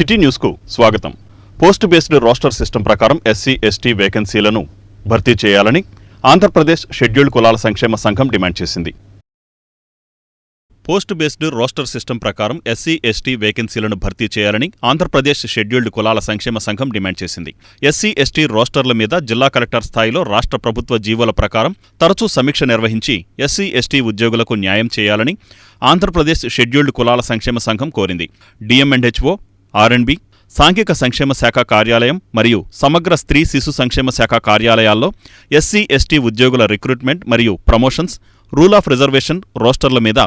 City న్యూస్కు స్వాగతం. Post based roster system ప్రకారం ఎస్సీ ఎస్టీ వేకెన్సీలను భర్తీ చేయాలని ఆంధ్రప్రదేశ్ షెడ్యూల్డ్ కులాల సంక్షేమ సంఘం డిమాండ్ చేసింది. పోస్ట్ బేస్డ్ రోస్టర్ సిస్టమ్ ప్రకారం ఎస్సీ ఎస్టీ వేకెన్సీలను భర్తీ చేయాలని ఆంధ్రప్రదేశ్ షెడ్యూల్డ్ కులాల సంక్షేమ సంఘం డిమాండ్ చేసింది. ఎస్సీ ఎస్టీ రోస్టర్ల మీద జిల్లా కలెక్టర్ స్థాయిలో రాష్ట్ర ప్రభుత్వ జీవోల ప్రకారం తరచూ సమీక్ష నిర్వహించి ఎస్సీ ఎస్టీ ఉద్యోగులకు న్యాయం చేయాలని ఆంధ్రప్రదేశ్ షెడ్యూల్డ్ కులాల సంక్షేమ సంఘం కోరింది. డిఎంఎండ్హెచ్ఓ, ఆర్ఎండ్బి, సాంఘిక సంక్షేమ శాఖ కార్యాలయం మరియు సమగ్ర స్త్రీ శిశు సంక్షేమ శాఖ కార్యాలయాల్లో ఎస్సీ ఎస్టీ ఉద్యోగుల రిక్రూట్మెంట్ మరియు ప్రమోషన్స్, రూల్ ఆఫ్ రిజర్వేషన్ రోస్టర్ల మీద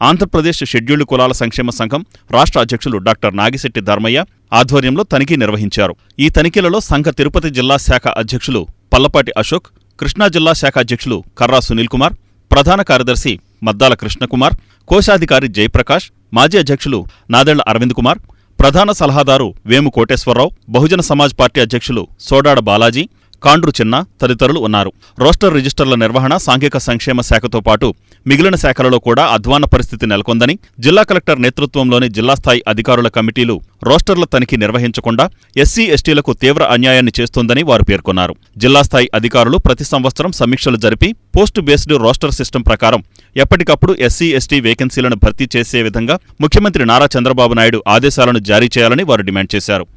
ఆంధ్రప్రదేశ్ షెడ్యూల్డ్ కులాల సంక్షేమ సంఘం రాష్ట్ర అధ్యక్షులు డాక్టర్ నాగిశెట్టి ధర్మయ్య ఆధ్వర్యంలో తనిఖీ నిర్వహించారు. ఈ తనిఖీలలో సంఘ తిరుపతి జిల్లా శాఖ అధ్యక్షులు పల్లపాటి అశోక్, కృష్ణా జిల్లా శాఖ అధ్యక్షులు కర్రా సునీల్ కుమార్, ప్రధాన కార్యదర్శి మద్దాల కృష్ణకుమార్, కోశాధికారి జయప్రకాష్, మాజీ అధ్యక్షులు నాదెళ్ల అరవింద్ కుమార్, ప్రధాన సలహాదారు వేము కోటేశ్వరరావు, బహుజన సమాజ్ పార్టీ అధ్యక్షులు సోడాడ బాలాజీ, కాండ్రు చిన్న తదితరులు ఉన్నారు. రోస్టర్ రిజిస్టర్ల నిర్వహణ సాంఘిక సంక్షేమ శాఖతో పాటు మిగిలిన శాఖలలో కూడా అధ్వాన్న పరిస్థితి నెలకొందని, జిల్లా కలెక్టర్ నేతృత్వంలోని జిల్లాస్థాయి అధికారుల కమిటీలు రోస్టర్ల తనిఖీ నిర్వహించకుండా ఎస్సీ ఎస్టీలకు తీవ్ర అన్యాయాన్ని చేస్తోందని వారు పేర్కొన్నారు. జిల్లాస్థాయి అధికారులు ప్రతి సంవత్సరం సమీక్షలు జరిపి పోస్ట్ బేస్డ్ రోస్టర్ సిస్టమ్ ప్రకారం ఎప్పటికప్పుడు ఎస్సీ ఎస్టీ వేకెన్సీలను భర్తీ చేసే విధంగా ముఖ్యమంత్రి నారా చంద్రబాబు నాయుడు ఆదేశాలను జారీ చేయాలని వారు డిమాండ్ చేశారు.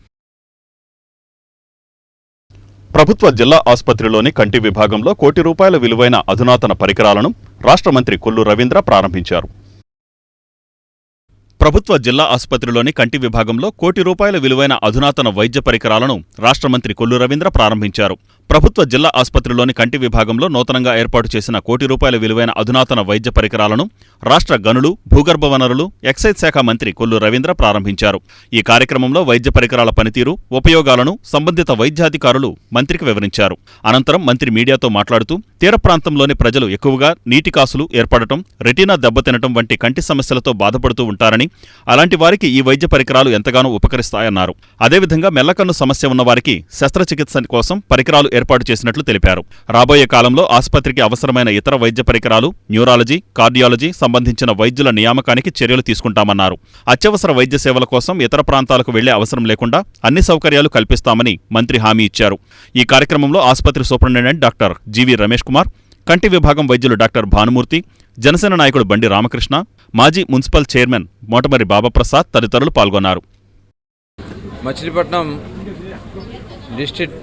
ప్రభుత్వ జిల్లా ఆసుపత్రిలోని కంటి విభాగంలో ₹1 కోటి విలువైన అధునాతన పరికరాలను రాష్ట్ర మంత్రి కొల్లు రవీంద్ర ప్రారంభించారు. ప్రభుత్వ జిల్లా ఆసుపత్రిలోని కంటి విభాగంలో ₹1 కోటి విలువైన అధునాతన వైద్య పరికరాలను రాష్ట్ర మంత్రి కొల్లు రవీంద్ర ప్రారంభించారు. ప్రభుత్వ జిల్లా ఆసుపత్రిలోని కంటి విభాగంలో నూతనంగా ఏర్పాటు చేసిన ₹1 కోటి విలువైన అధునాతన వైద్య పరికరాలను రాష్ట్ర గనులు, భూగర్భ వనరులు, ఎక్సైజ్ శాఖ మంత్రి కొల్లు రవీంద్ర ప్రారంభించారు. ఈ కార్యక్రమంలో వైద్య పరికరాల పనితీరు, ఉపయోగాలను సంబంధిత వైద్యాధికారులు మంత్రికి వివరించారు. అనంతరం మంత్రి మీడియాతో మాట్లాడుతూ తీర ప్రాంతంలోని ప్రజలు ఎక్కువగా నీటి కాసులు ఏర్పడటం, రెటీనా దెబ్బతినటం వంటి కంటి సమస్యలతో బాధపడుతూ ఉంటారని, అలాంటి వారికి ఈ వైద్య పరికరాలు ఎంతగానో ఉపకరిస్తాయన్నారు. అదేవిధంగా మెల్లకన్ను సమస్య ఉన్నవారికి శస్త్రచికిత్స కోసం పరికరాలు ఏర్పాటు చేసినట్లు తెలిపారు. రాబోయే కాలంలో ఆసుపత్రికి అవసరమైన ఇతర వైద్య పరికరాలు, న్యూరాలజీ, కార్డియాలజీ సంబంధించిన వైద్యుల నియామకానికి చర్యలు తీసుకుంటామన్నారు. అత్యవసర వైద్య సేవల కోసం ఇతర ప్రాంతాలకు వెళ్లే అవసరం లేకుండా అన్ని సౌకర్యాలు కల్పిస్తామని మంత్రి హామీ ఇచ్చారు. ఈ కార్యక్రమంలో ఆసుపత్రి superintendent doctor GV Ramesh Kumar, కంటి విభాగం వైద్యులు డాక్టర్ భానుమూర్తి, జనసేన నాయకుడు బండి రామకృష్ణ, మాజీ మున్సిపల్ చైర్మన్ మోటమరి బాబాప్రసాద్ తదితరులు పాల్గొన్నారు. మచిలీపట్నం డిస్ట్రిక్ట్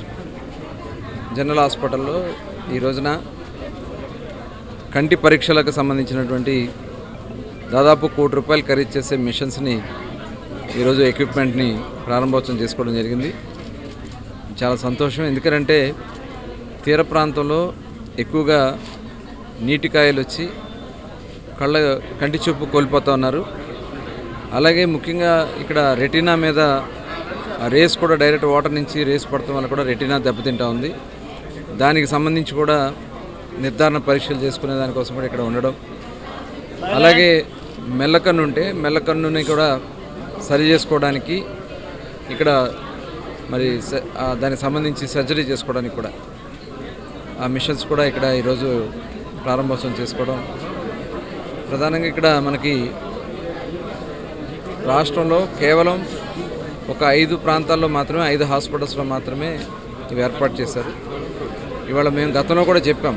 జనరల్ హాస్పిటల్లో ఈ రోజున కంటి పరీక్షలకు సంబంధించినటువంటి దాదాపు ₹1 కోటి ఖరీదు చేసే మిషన్స్ని ఈరోజు ఎక్విప్మెంట్ని ప్రారంభోత్సవం చేసుకోవడం జరిగింది. చాలా సంతోషం. ఎందుకంటే తీర ప్రాంతంలో ఎక్కువగా నీటికాయలు వచ్చి కంటి చూపు కోల్పోతూ ఉన్నారు. అలాగే ముఖ్యంగా ఇక్కడ రెటీనా మీద రేస్ కూడా డైరెక్ట్ వాటర్ నుంచి రేస్ పడటం వల్ల కూడా రెటీనా దెబ్బతింటా ఉంది. దానికి సంబంధించి కూడా నిర్ధారణ పరీక్షలు చేసుకునే దానికోసం కూడా ఇక్కడ ఉండడం, అలాగే మెల్లకన్ను ఉంటే మెల్లకన్నుని కూడా సరి చేసుకోవడానికి ఇక్కడ మరి దానికి సంబంధించి సర్జరీ చేసుకోవడానికి కూడా ఆ మిషన్స్ కూడా ఇక్కడ ఈరోజు ప్రారంభోత్సవం చేసుకోవడం. ప్రధానంగా ఇక్కడ మనకి రాష్ట్రంలో కేవలం ఒక 5 ప్రాంతాల్లో మాత్రమే, 5 హాస్పిటల్స్లో మాత్రమే ఇవి ఏర్పాటు చేశారు. ఇవాళ మేము గతంలో కూడా చెప్పాం,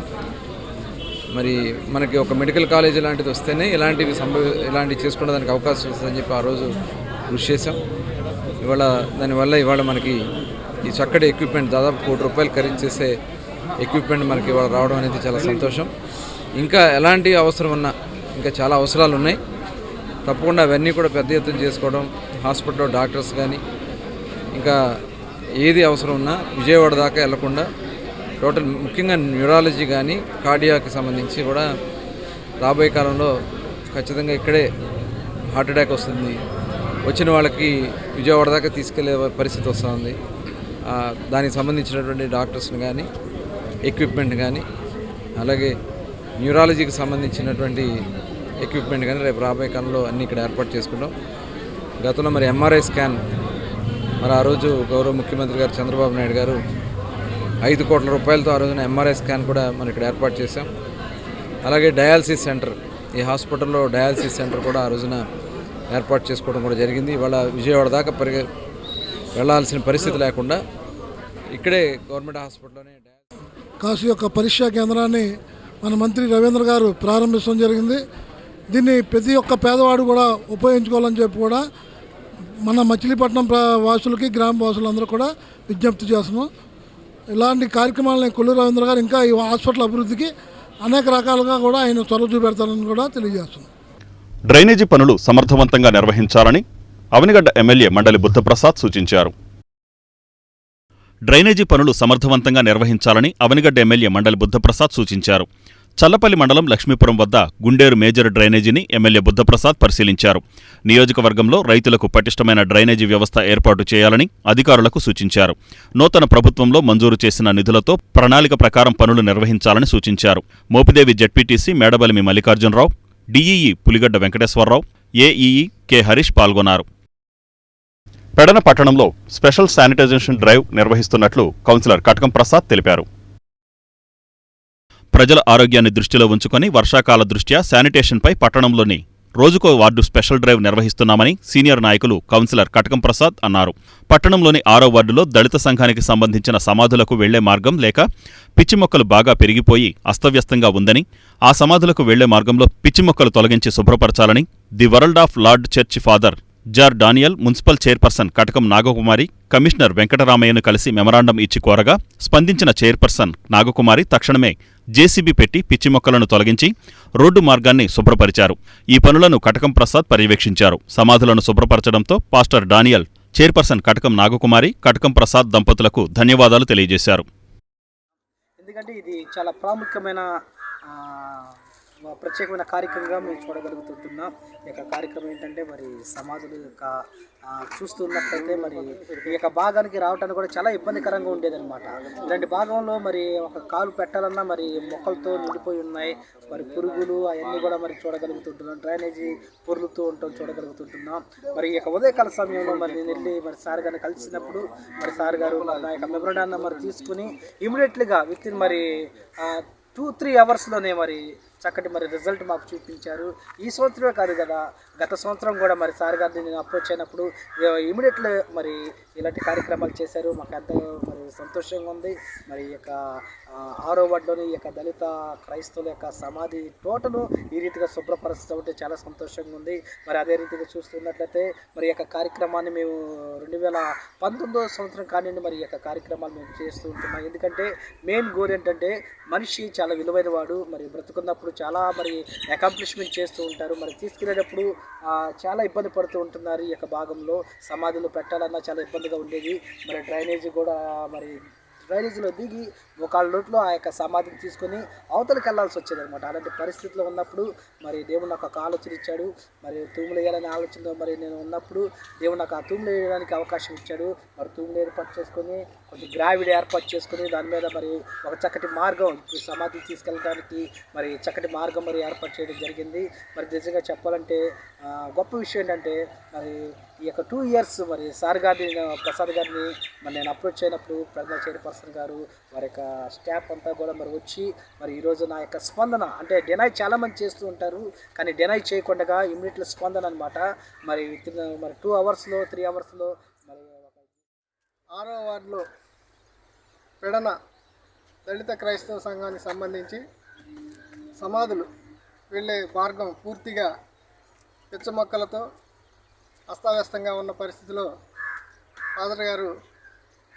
మరి మనకి ఒక మెడికల్ కాలేజ్ లాంటిది వస్తేనే ఇలాంటివి చేసుకునే దానికి అవకాశం వస్తుందని చెప్పి ఆ రోజు కృషి చేశాం. దానివల్ల ఇవాళ మనకి ఈ చక్కటి ఎక్విప్మెంట్ దాదాపు ₹1 కోటి ఖరీదు చేసే ఎక్విప్మెంట్ మనకి ఇవాళ రావడం అనేది చాలా సంతోషం. ఇంకా ఎలాంటి అవసరం ఉన్నా, ఇంకా చాలా అవసరాలు ఉన్నాయి, తప్పకుండా అవన్నీ కూడా పెద్ద ఎత్తున చేసుకోవడం. హాస్పిటల్లో డాక్టర్స్ కానీ ఇంకా ఏది అవసరం ఉన్నా విజయవాడ దాకా వెళ్లకుండా టోటల్ ముఖ్యంగా న్యూరాలజీ కానీ కార్డియాకి సంబంధించి కూడా రాబోయే కాలంలో ఖచ్చితంగా ఇక్కడే హార్ట్ అటాక్ వస్తుంది, వచ్చిన వాళ్ళకి విజయవాడ దాకా తీసుకెళ్లే పరిస్థితి వస్తుంది. దానికి సంబంధించినటువంటి డాక్టర్స్ని కానీ ఎక్విప్మెంట్ కానీ అలాగే న్యూరాలజీకి సంబంధించినటువంటి ఎక్విప్మెంట్ కానీ రేపు రాబోయే కాలంలో అన్నీ ఇక్కడ ఏర్పాటు చేసుకుంటాం. గతంలో మరి ఎంఆర్ఐ స్కాన్ మరి ఆ రోజు గౌరవ ముఖ్యమంత్రి గారు చంద్రబాబు నాయుడు గారు ₹5 కోట్లతో ఆ రోజున ఎంఆర్ఐ స్కాన్ కూడా మనం ఇక్కడ ఏర్పాటు చేశాం. అలాగే డయాలసిస్ సెంటర్, ఈ హాస్పిటల్లో డయాలసిస్ సెంటర్ కూడా ఆ రోజున ఏర్పాటు చేసుకోవడం కూడా జరిగింది. ఇవాళ విజయవాడ దాకా వెళ్ళాల్సిన పరిస్థితి లేకుండా ఇక్కడే గవర్నమెంట్ హాస్పిటల్లోనే కాశీ యొక్క పరీక్షా కేంద్రాన్ని మన మంత్రి రవీంద్ర గారు ప్రారంభించడం జరిగింది. దీన్ని ప్రతి ఒక్క పేదవాడు కూడా ఉపయోగించుకోవాలని చెప్పి కూడా మన మచిలీపట్నం వాసులకి గ్రామ వాసులందరూ కూడా విజ్ఞప్తి చేస్తున్నాం. ఇలాంటి కార్యక్రమాలని కొల్లు రవీంద్ర గారు ఇంకా ఈ హాస్పిటల్ అభివృద్ధికి అనేక రకాలుగా కూడా ఆయన చొరవ చూపెడతారని కూడా తెలియజేస్తున్నాం. డ్రైనేజీ పనులు సమర్థవంతంగా నిర్వహించాలని అవనిగడ్డ ఎమ్మెల్యే మండలి బుద్ధప్రసాద్ సూచించారు. డ్రైనేజీ పనులు సమర్థవంతంగా నిర్వహించాలని అవనిగడ్డ ఎమ్మెల్యే మండలి బుద్ధప్రసాద్ సూచించారు. చల్లపల్లి మండలం లక్ష్మీపురం వద్ద గుండేరు మేజర్ డ్రైనేజీని ఎమ్మెల్యే బుద్ధప్రసాద్ పరిశీలించారు. నియోజకవర్గంలో రైతులకు పటిష్టమైన డ్రైనేజీ వ్యవస్థ ఏర్పాటు చేయాలని అధికారులకు సూచించారు. నూతన ప్రభుత్వంలో మంజూరు చేసిన నిధులతో ప్రణాళిక ప్రకారం పనులు నిర్వహించాలని సూచించారు. Mopidevi ZPTC Medabalimi Mallikarjunarao, DEE Puligadda Venkateswararao, AEE K Harish పాల్గొన్నారు. పెడన పట్టణంలో స్పెషల్ శానిటైజేషన్ డ్రైవ్ నిర్వహిస్తున్నట్లు కౌన్సిలర్ కటకం ప్రసాద్ తెలిపారు. ప్రజల ఆరోగ్యాన్ని దృష్టిలో ఉంచుకొని వర్షాకాల దృష్ట్యా శానిటేషన్పై పట్టణంలోని రోజుకో వార్డు స్పెషల్ డ్రైవ్ నిర్వహిస్తున్నామని సీనియర్ నాయకులు కౌన్సిలర్ కటకం ప్రసాద్ అన్నారు. పట్టణంలోని 6వ వార్డులో దళిత సంఘానికి సంబంధించిన సమాధులకు వెళ్లే మార్గం లేక పిచ్చి మొక్కలు బాగా పెరిగిపోయి అస్తవ్యస్తంగా ఉందని, ఆ సమాధులకు వెళ్లే మార్గంలో పిచ్చి మొక్కలు తొలగించి శుభ్రపరచాలని the world of lord church father George Daniel, municipal chairperson Katakam Nagakumari, commissioner వెంకటరామయ్యను కలిసి మెమరాండం ఇచ్చి కోరగా స్పందించిన చైర్పర్సన్ నాగకుమారి తక్షణమే జేసీబీ పెట్టి పిచ్చి మొక్కలను తొలగించి రోడ్డు మార్గాన్ని శుభ్రపరిచారు. ఈ పనులను కటకం ప్రసాద్ పర్యవేక్షించారు. సమాధులను శుభ్రపరచడంతో pastor Daniel, chairperson Katakam Nagakumari, కటకం ప్రసాద్ దంపతులకు ధన్యవాదాలు తెలియజేశారు. ఎందుకంటే ఇది చాలా ప్రాముఖ్యమైన ప్రత్యేకమైన కార్యక్రమంగా మేము చూడగలుగుతున్నాం. ఈ యొక్క కార్యక్రమం ఏంటంటే మరి సమాధుల యొక్క చూస్తున్నట్లయితే మరి ఈ యొక్క భాగానికి రావడానికి కూడా చాలా ఇబ్బందికరంగా ఉండేదన్నమాట. ఇలాంటి భాగంలో మరి ఒక కాలు పెట్టాలన్నా మరి మొక్కలతో నిండిపోయి ఉన్నాయి. మరి పురుగులు అవన్నీ కూడా మరి చూడగలుగుతుంటున్నాం. డ్రైనేజీ పొర్లుతూ ఉంటాం చూడగలుగుతుంటున్నాం. మరి ఈ యొక్క ఉదయకాల సమయంలో మరి నేను వెళ్ళి మరి సార్ గారిని కలిసినప్పుడు మరి సార్ గారు నా యొక్క మెమరాండం మరి తీసుకుని ఇమీడియట్లీగా విత్ ఇన్ మరి 2-3 అవర్స్లోనే మరి చక్కటి మరి రిజల్ట్ మాకు చూపించారు. ఈ సంవత్సరమే కాదు కదా, గత సంవత్సరం కూడా మరి సార్ గారిని నేను అప్రోచ్ అయినప్పుడు ఇమీడియట్లీ మరి ఇలాంటి కార్యక్రమాలు చేశారు. మాకు ఎంతో మరి సంతోషంగా ఉంది. మరి ఈ యొక్క 6వ వార్డులోని ఈ యొక్క దళిత క్రైస్తవుల యొక్క సమాధి టోటలు ఈ రీతిగా శుభ్రపరుస్తూ ఉంటే చాలా సంతోషంగా ఉంది. మరి అదే రీతిగా చూస్తున్నట్లయితే మరి ఈ యొక్క కార్యక్రమాన్ని మేము 2019వ సంవత్సరం కానివ్వండి మరి ఈ యొక్క కార్యక్రమాలు మేము చేస్తూ ఉంటున్నాం. ఎందుకంటే మెయిన్ గోల్ ఏంటంటే మనిషి చాలా విలువైన వాడు. మరి బ్రతుకున్నప్పుడు చాలా మరి అకాంప్లిష్మెంట్ చేస్తూ ఉంటారు. మరి తీసుకెళ్ళేటప్పుడు చాలా ఇబ్బంది పడుతూ ఉంటున్నారు. ఈ యొక్క భాగంలో సమాధులు పెట్టాలన్నా చాలా ఇబ్బందిగా ఉండేది. మరి డ్రైనేజీ కూడా మరి డ్రైనేజీలో దిగి ఒకళ్ళ లోట్లో ఆ యొక్క సమాధిని తీసుకొని అవతలకి వెళ్ళాల్సి వచ్చేది అనమాట. అలాంటి పరిస్థితిలో ఉన్నప్పుడు మరి దేవుడు నాకు ఒక ఆలోచన ఇచ్చాడు. మరి తూములు వేయాలనే ఆలోచనలో మరి నేను ఉన్నప్పుడు దేవుడు నాకు ఆ తూములు వేయడానికి అవకాశం ఇచ్చాడు. మరి తూములు ఏర్పాటు చేసుకొని కొంచెం గ్రావిడ్ ఏర్పాటు చేసుకుని దాని మీద మరి ఒక చక్కటి మార్గం సమాధికి తీసుకెళ్ళడానికి మరి చక్కటి మార్గం మరి ఏర్పాటు చేయడం జరిగింది. మరి నిజంగా చెప్పాలంటే గొప్ప విషయం ఏంటంటే మరి ఈ యొక్క 2 ఇయర్స్ మరి సార్ గారిని ప్రసాద్ గారిని మరి నేను అప్రోచ్ అయినప్పుడు ప్రధాన చైర్పర్సన్ గారు వారి యొక్క స్టాఫ్ అంతా కూడా మరి వచ్చి మరి ఈరోజు నా యొక్క స్పందన అంటే డినై చాలామంది చేస్తూ ఉంటారు, కానీ డినై చేయకుండా ఇమ్మీడియట్లీ స్పందన అనమాట. మరి మరి 2 అవర్స్లో 3 అవర్స్లో మరి 6వ వార్డులో పెడన దళిత క్రైస్తవ సంఘానికి సంబంధించి సమాధులు వెళ్ళే మార్గం పూర్తిగా పిచ్చ మొక్కలతో అస్తావ్యస్తంగా ఉన్న పరిస్థితిలో ఫాదర్ గారు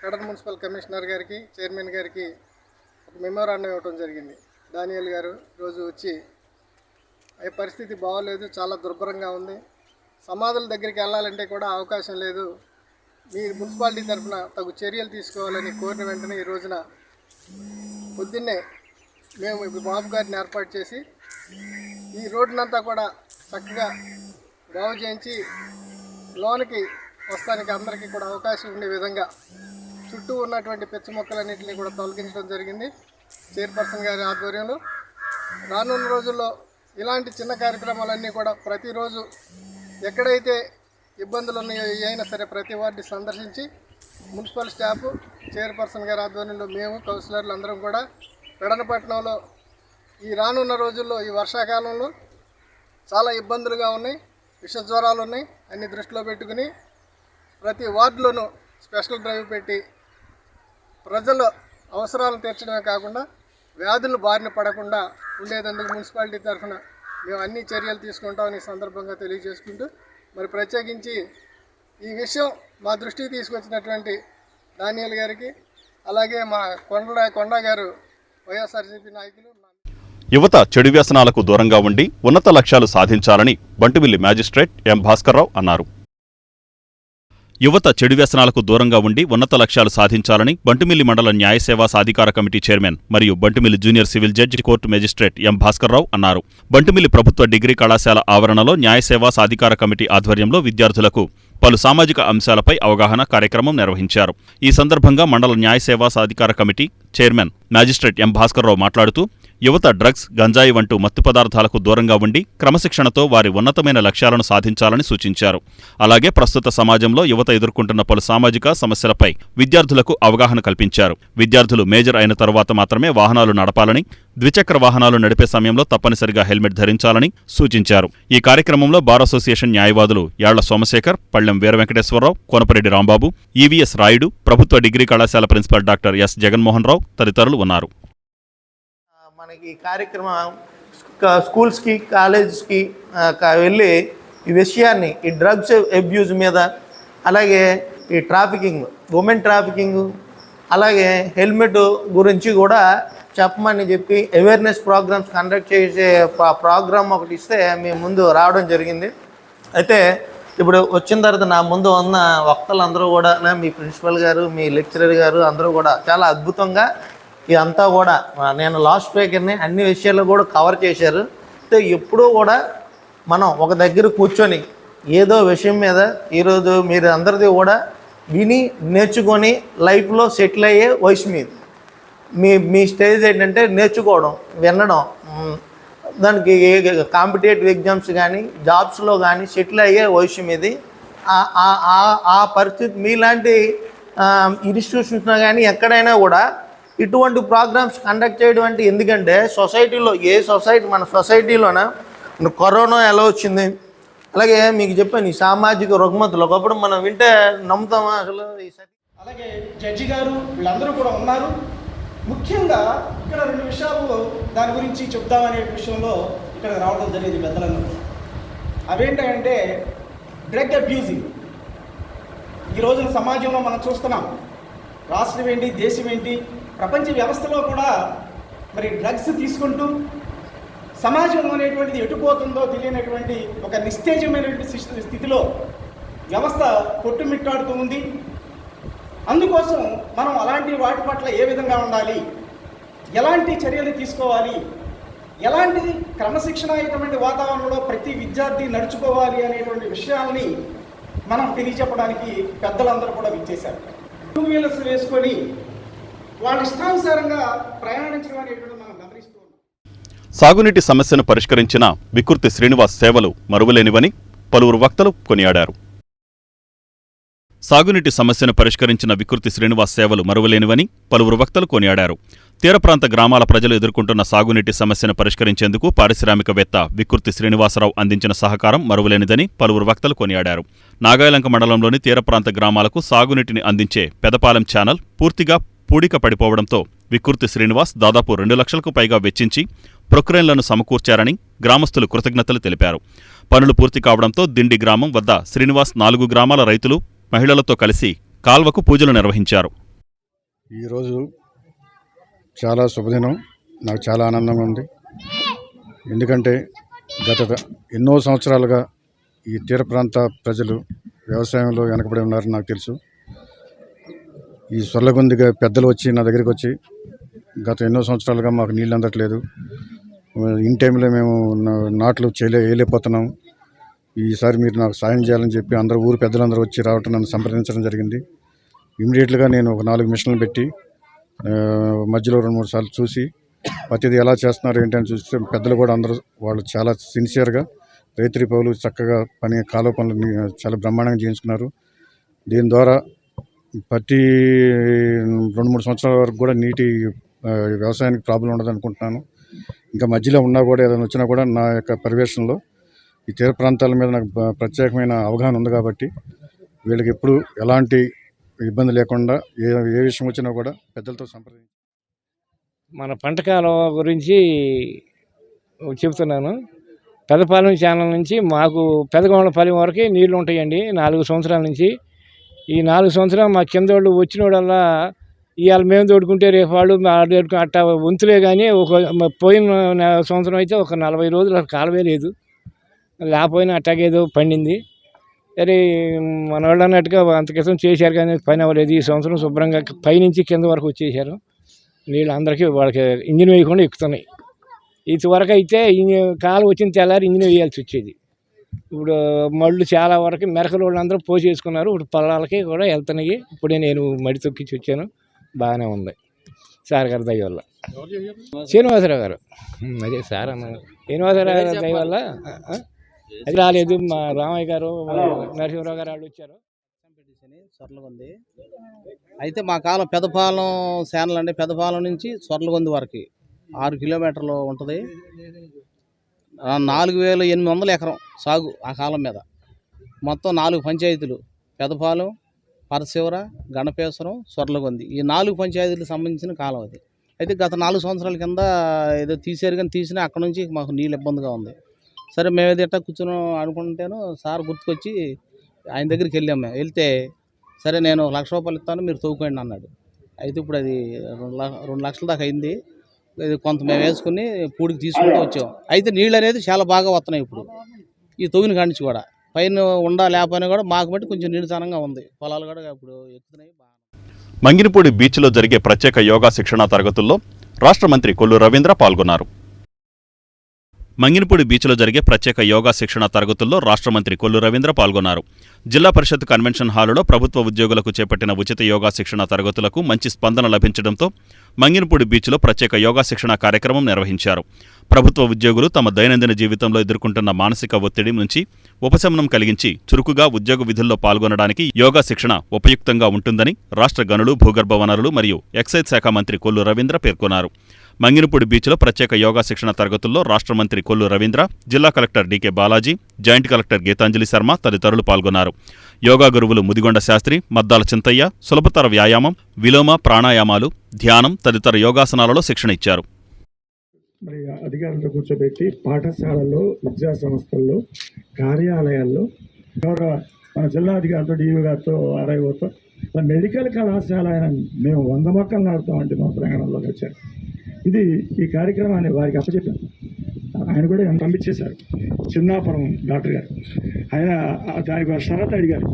పెడన మున్సిపల్ కమిషనర్ గారికి, చైర్మన్ గారికి ఒక మెమోరాండం ఇవ్వడం జరిగింది. డానియల్ గారు రోజు వచ్చి ఈ పరిస్థితి బాగోలేదు, చాలా దుర్భరంగా ఉంది, సమాధుల దగ్గరికి వెళ్ళాలంటే కూడా అవకాశం లేదు, మీరు మున్సిపాలిటీ తరఫున తగు చర్యలు తీసుకోవాలని కోరిన వెంటనే ఈ రోజున పొద్దున్నే మేము బాబు గారిని ఏర్పాటు చేసి ఈ రోడ్డునంతా కూడా చక్కగా బాగు చేయించి లోనికి వస్తానికి అందరికీ కూడా అవకాశం ఉండే విధంగా చుట్టూ ఉన్నటువంటి పిచ్చ మొక్కలన్నింటినీ కూడా తొలగించడం జరిగింది చైర్పర్సన్ గారి ఆధ్వర్యంలో. రానున్న రోజుల్లో ఇలాంటి చిన్న కార్యక్రమాలన్నీ కూడా ప్రతిరోజు ఎక్కడైతే ఇబ్బందులు ఉన్నాయో అయినా సరే ప్రతి వార్డు సందర్శించి మున్సిపల్ స్టాఫ్, చైర్పర్సన్ గారి ఆధ్వర్యంలో మేము కౌన్సిలర్లు అందరం కూడా పెడనపట్నంలో ఈ రానున్న రోజుల్లో ఈ వర్షాకాలంలో చాలా ఇబ్బందులుగా ఉన్నాయి, విష జ్వరాలు ఉన్నాయి, అన్ని దృష్టిలో పెట్టుకుని ప్రతి వార్డులోనూ స్పెషల్ డ్రైవ్ పెట్టి ప్రజల అవసరాలు తీర్చడమే కాకుండా వ్యాధులు బారిన పడకుండా ఉండేందుకు మున్సిపాలిటీ తరఫున మేము అన్ని చర్యలు తీసుకుంటామని సందర్భంగా తెలియజేసుకుంటూ మరి ప్రత్యేకించి ఈ విషయం మా దృష్టికి తీసుకొచ్చినటువంటి డానియల్ గారికి అలాగే మా కొండ గారు వైఎస్ఆర్సీపీ నాయకులు. యువత చెడు వ్యసనాలకు దూరంగా ఉండి ఉన్నత లక్ష్యాలు సాధించాలని బంటుమిల్లి మ్యాజిస్ట్రేట్ ఎం భాస్కర్రావు అన్నారు. యువత చెడు వ్యసనాలకు దూరంగా ఉండి ఉన్నత లక్ష్యాలు సాధించాలని బంటుమిల్లి మండల న్యాయ సేవా సాధికార కమిటీ చైర్మన్ మరియు Bantumilli junior civil judge court magistrate M Bhaskarrao అన్నారు. బంటుమిల్లి ప్రభుత్వ డిగ్రీ కళాశాల ఆవరణలో న్యాయ సేవా సాధికార కమిటీ ఆధ్వర్యంలో విద్యార్థులకు పలు సామాజిక అంశాలపై అవగాహన కార్యక్రమం నిర్వహించారు. ఈ సందర్భంగా మండల న్యాయ సేవా సాధికార కమిటీ చైర్మన్ మ్యాజిస్ట్రేట్ ఎం భాస్కర్రావు మాట్లాడుతూ యువత డ్రగ్స్, గంజాయి వంటి మత్తు పదార్థాలకు దూరంగా ఉండి క్రమశిక్షణతో వారి ఉన్నతమైన లక్ష్యాలను సాధించాలని సూచించారు. అలాగే ప్రస్తుత సమాజంలో యువత ఎదుర్కొంటున్న పలు సామాజిక సమస్యలపై విద్యార్థులకు అవగాహన కల్పించారు. విద్యార్థులు మేజర్ అయిన తరువాత మాత్రమే వాహనాలు నడపాలని, ద్విచక్ర వాహనాలు నడిపే సమయంలో తప్పనిసరిగా హెల్మెట్ ధరించాలని సూచించారు. ఈ కార్యక్రమంలో బార్ అసోసియేషన్ న్యాయవాదులు యాళ్ల సోమశేఖర్, పళ్ళెం వీర వెంకటేశ్వరరావు, కోనపరెడ్డి రాంబాబు, ఈవీఎస్ రాయుడు, ప్రభుత్వ డిగ్రీ కళాశాల principal doctor yes Jaganmohan Rao తదితరులు ఉన్నారు. మనకి కార్యక్రమం స్కూల్స్కి, కాలేజెస్కి వెళ్ళి ఈ విషయాన్ని, ఈ డ్రగ్స్ అబ్యూజ్ మీద, అలాగే ఈ ట్రాఫికింగ్, ఉమెన్ ట్రాఫికింగ్, అలాగే హెల్మెట్ గురించి కూడా చెప్పమని చెప్పి అవేర్నెస్ ప్రోగ్రామ్స్ కండక్ట్ చేసే ప్రోగ్రామ్ ఒకటి ఇస్తే మేము ముందు రావడం జరిగింది. అయితే ఇప్పుడు వచ్చిన తర్వాత నా ముందు ఉన్న వక్తలందరూ కూడా, మీ ప్రిన్సిపల్ గారు, మీ లెక్చరర్ గారు అందరూ కూడా చాలా అద్భుతంగా ఇదంతా కూడా, నేను లాస్ట్ స్పీకర్ని అన్ని విషయాలు కూడా కవర్ చేశారు. అయితే ఎప్పుడూ కూడా మనం ఒక దగ్గర కూర్చొని ఏదో విషయం మీద ఈరోజు మీరు అందరిది కూడా విని నేర్చుకొని లైఫ్లో సెటిల్ అయ్యే వయసు మీద మీ స్టేజ్ ఏంటంటే నేర్చుకోవడం, వినడం, దానికి కాంపిటేటివ్ ఎగ్జామ్స్ కానీ జాబ్స్లో కానీ సెటిల్ అయ్యే వయసు మీది. ఆ పరిస్థితి మీలాంటి ఇన్స్టిట్యూషన్స్లో కానీ ఎక్కడైనా కూడా ఇటువంటి ప్రోగ్రామ్స్ కండక్ట్ చేయడం అంటే, ఎందుకంటే సొసైటీలో మన సొసైటీలోన కరోనా ఎలా వచ్చింది, అలాగే మీకు చెప్పాను ఈ సామాజిక రుగ్మతలు ఒకప్పుడు మనం వింటే నమ్ముతామా అసలు. అలాగే జడ్జి గారు వీళ్ళందరూ కూడా ఉన్నారు. ముఖ్యంగా ఇక్కడ 2 విషయాలు దాని గురించి చెప్దామనే విషయంలో ఇక్కడ రావడం జరిగింది పెద్దలందరూ. అవేంటంటే డ్రగ్ అబ్యూజింగ్. ఈ రోజున సమాజంలో మనం చూస్తున్నాం, రాష్ట్రం ఏంటి, దేశం ఏంటి, ప్రపంచ వ్యవస్థలో కూడా మరి డ్రగ్స్ తీసుకుంటూ సమాజం అనేటువంటిది ఎటుపోతుందో తెలియనటువంటి ఒక నిస్తేజమైనటువంటి స్థితిలో వ్యవస్థ కొట్టుమిట్టాడుతూ ఉంది. అందుకోసం మనం అలాంటి వాటి పట్ల ఏ విధంగా ఉండాలి, ఎలాంటి చర్యలు తీసుకోవాలి, ఎలాంటి క్రమశిక్షణాయుతమైన వాతావరణంలో ప్రతి విద్యార్థి నడుచుకోవాలి అనేటువంటి విషయాల్ని మనం తెలియచెప్పడానికి పెద్దలందరూ కూడా విచ్చేశారు. 2 వీలర్స్ వేసుకొని వాళ్ళ ఇష్టానుసారంగా ప్రయాణించడం అనేటువంటి మనం గమనిస్తూ ఉన్నాం. సాగునీటి సమస్యను పరిష్కరించిన వికృతి శ్రీనివాస్ సేవలు మరువలేనివని పలువురు వక్తలు కొనియాడారు. సాగునీటి సమస్యను పరిష్కరించిన వికృతి శ్రీనివాస్ సేవలు మరువలేనివని పలువురు వక్తలు కొనియాడారు. తీర ప్రాంత గ్రామాల ప్రజలు ఎదుర్కొంటున్న సాగునీటి సమస్యను పరిష్కరించేందుకు పారిశ్రామికవేత్త వికృతి శ్రీనివాసరావు అందించిన సహకారం మరువలేనిదని పలువురు వక్తలు కొనియాడారు. నాగాయలంక మండలంలోని తీర ప్రాంత గ్రామాలకు సాగునీటిని అందించే పెదపాలెం ఛానల్ పూర్తిగా పూడిక పడిపోవడంతో వికృతి శ్రీనివాస్ దాదాపు 2 లక్షలకు పైగా వెచ్చించి ప్రొక్రేన్లను సమకూర్చారని గ్రామస్తులు కృతజ్ఞతలు తెలిపారు. పనులు పూర్తి కావడంతో దిండి గ్రామం వద్ద శ్రీనివాస్ 4 గ్రామాల రైతులు, మహిళలతో కలిసి కాల్వకు పూజలు నిర్వహించారు. ఈరోజు చాలా శుభదినం, నాకు చాలా ఆనందంగా ఉంది. ఎందుకంటే గత ఎన్నో సంవత్సరాలుగా ఈ తీర ప్రాంత ప్రజలు వ్యవసాయంలో వెనకబడి ఉన్నారని నాకు తెలుసు. ఈ సొల్లగొందిగా పెద్దలు వచ్చి నా దగ్గరికి వచ్చి గత ఎన్నో సంవత్సరాలుగా మాకు నీళ్ళు అందట్లేదు, ఇన్ టైంలో మేము నాట్లు వేయలేకపోతున్నాం, ఈసారి మీరు నాకు సాయం చేయాలని చెప్పి అందరూ ఊరు పెద్దలందరూ వచ్చి రావటం, నన్ను సంప్రదించడం జరిగింది. ఇమీడియట్గా నేను ఒక 4 మిషన్లు పెట్టి మధ్యలో 2-3 సార్లు చూసి ప్రతిదీ ఎలా చేస్తున్నారు ఏంటని చూస్తే పెద్దలు కూడా అందరూ వాళ్ళు చాలా సిన్సియర్గా రైతు పౌలు చక్కగా కాలువ పనులు చాలా బ్రహ్మాండంగా చేయించుకున్నారు. దీని ద్వారా ప్రతి 2-3 సంవత్సరాల వరకు కూడా నీటి వ్యవసాయానికి ప్రాబ్లం ఉండదు అనుకుంటున్నాను. ఇంకా మధ్యలో ఉన్నా కూడా ఏదైనా వచ్చినా కూడా నా యొక్క పర్యవేక్షణలో ఈ తీర ప్రాంతాల మీద నాకు ప్రత్యేకమైన అవగాహన ఉంది కాబట్టి వీళ్ళకి ఎప్పుడు ఎలాంటి ఇబ్బంది లేకుండా ఏ విషయం వచ్చినా కూడా పెద్దలతో సంప్రదించి మన పంట కాలం గురించి చెబుతున్నాను. పెదపాలెం ఛానల్ నుంచి మాకు పెదగొండపాలెం వరకు నీళ్లు ఉంటాయండి 4 సంవత్సరాల నుంచి. ఈ 4 సంవత్సరాలు మా కిందోళ్ళు వచ్చినోడల్లా ఇవాళ మేము తోడుకుంటే రేపు వాళ్ళు అట్టా వంతులే కానీ పోయిన సంవత్సరం అయితే ఒక 40 రోజులు కాలమే లేదు, లేకపోయినా అట్టాగేదో పండింది. సరే మన వాళ్ళు అన్నట్టుగా అంత క్రితం చేశారు కానీ పని అవ్వలేదు. ఈ సంవత్సరం శుభ్రంగా పైనుంచి కింద వరకు వచ్చేసారు నీళ్ళు. అందరికీ వాళ్ళకి ఇంజిన్ వేయకుండా ఎక్కుతున్నాయి. ఇంతవరకు అయితే కాలు వచ్చిన తెల్లారి ఇంజిన్ వేయాల్సి వచ్చేది. ఇప్పుడు మళ్ళు చాలా వరకు మెరకల వాళ్ళు అందరూ పోసేసుకున్నారు. ఇప్పుడు పొలాలకి కూడా వెళ్తున్నాయి. ఇప్పుడే నేను మడి తొక్కించి వచ్చాను, బాగానే ఉంది సార్ గారి దయ వల్ల. శ్రీనివాసరావు గారు అదే సార్ అన్నారు. శ్రీనివాసరావు గారి దయ వల్ల అది రాలేదు. మా రామయ్య గారు నరసింహరావు గారు వాళ్ళు వచ్చారు. సొర్లగొంది అయితే మా కాలం పెదపాలెం శానల్ అంటే పెదపాలెం నుంచి సొర్లగొంది వరకు 6 కిలోమీటర్లు ఉంటుంది. 4800 ఎకరం సాగు ఆ కాలం మీద. మొత్తం 4 పంచాయతీలు పెదపాలెం, పరశివర, గణపేశ్వరం, సొర్లగొంది ఈ 4 పంచాయతీలకు సంబంధించిన కాలం అది. అయితే గత 4 సంవత్సరాల కింద ఏదో తీసారు కానీ తీసినా అక్కడ నుంచి మాకు నీళ్ళు ఇబ్బందిగా ఉంది. సరే మేము ఏదో ఎట్టా కూర్చొని అనుకుంటేను సార్ గుర్తుకొచ్చి ఆయన దగ్గరికి వెళ్ళాము. మేము వెళ్తే సరే నేను 1 లక్ష రూపాయలు ఇస్తాను మీరు తవ్వుకోండి అన్నాడు. అయితే ఇప్పుడు అది 2 లక్షల దాకా అయింది. ఇది కొంత మేము వేసుకుని పూడికి తీసుకుంటూ వచ్చాం. అయితే నీళ్ళు అనేది చాలా బాగా వస్తున్నాయి ఇప్పుడు ఈ తవ్విన కాడి నుంచి కూడా. పైన ఉండా లేకపోయినా కూడా మాకు బట్టి కొంచెం నీళ్ళతనంగా ఉంది. పొలాలు కూడా ఇప్పుడు ఎక్కుతున్నాయి. మంగినపూడి బీచ్లో జరిగే ప్రత్యేక యోగా శిక్షణా తరగతుల్లో రాష్ట్ర మంత్రి కొల్లు రవీంద్ర పాల్గొన్నారు. మంగినపూడి బీచ్లో జరిగే ప్రత్యేక యోగా శిక్షణా తరగతుల్లో రాష్ట్ర మంత్రి కొల్లు రవీంద్ర పాల్గొన్నారు. జిల్లా పరిషత్ కన్వెన్షన్ హాలులో ప్రభుత్వ ఉద్యోగులకు చేపట్టిన ఉచిత యోగా శిక్షణా తరగతులకు మంచి స్పందన లభించడంతో మంగినపూడి బీచ్లో ప్రత్యేక యోగా శిక్షణా కార్యక్రమం నిర్వహించారు. ప్రభుత్వ ఉద్యోగులు తమ దైనందిన జీవితంలో ఎదుర్కొంటున్న మానసిక ఒత్తిడి నుంచి ఉపశమనం కలిగించి చురుకుగా ఉద్యోగ విధుల్లో పాల్గొనడానికి యోగా శిక్షణ ఉపయుక్తంగా ఉంటుందని రాష్ట్ర గనులు, భూగర్భ వనరులు మరియు ఎక్సైజ్ శాఖ మంత్రి కొల్లు రవీంద్ర పేర్కొన్నారు. మంగినపూడి బీచ్లో ప్రత్యేక యోగా శిక్షణ తరగతుల్లో రాష్ట్ర మంత్రి కొల్లు రవీంద్ర, జిల్లా collector DK Balaji, joint collector Geethanjali Sharma తదితరులు పాల్గొన్నారు. యోగా గురువులు ముదిగొండ శాస్త్రి, మద్దాల చింతయ్య సులభతర వ్యాయామం, విలోమ, ప్రాణాయామాలు, ధ్యానం తదితర యోగాసనాలలో శిక్షణ ఇచ్చారు. మరి అధికారులతో కూర్చోబెట్టి పాఠశాలల్లో, విద్యా సంస్థల్లో, కార్యాలయాల్లో గౌరవ మన జిల్లా అధికారులతో, డిఓ గారితో, ఆర్ఐఓతో మెడికల్ కళాశాల మేము 100 మొక్కలు నాటుతామంటే మా తెలంగాణలోకి వచ్చారు. ఈ కార్యక్రమాన్ని వారికి అప్పచెప్పాం. ఆయన కూడా పంపించేశారు. చిన్నాపురం డాక్టర్ గారు ఆయన దానికి ఒక షరతు అడిగారు.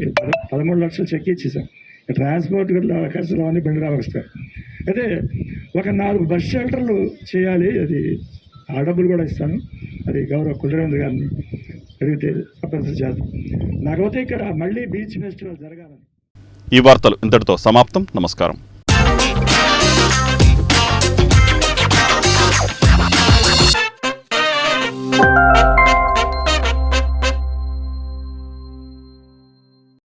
13 లక్షలు చెక్ ఇచ్చేసాం. ట్రాన్స్పోర్ట్ ఖర్చులు అవన్నీ బండి రావస్తారు. అయితే ఒక 4 బస్ షెల్టర్లు చేయాలి. అది ఆ డబ్బులు కూడా ఇస్తాను. అది గౌరవ కులరేంద్ర గారిని అడిగితే తప్పనిసరి చేస్తాం. నాకైతే ఇక్కడ మళ్ళీ బీచ్ ఫెస్టివల్ జరగాలని. ఈ వార్తలు ఇంతటితో సమాప్తం. నమస్కారం.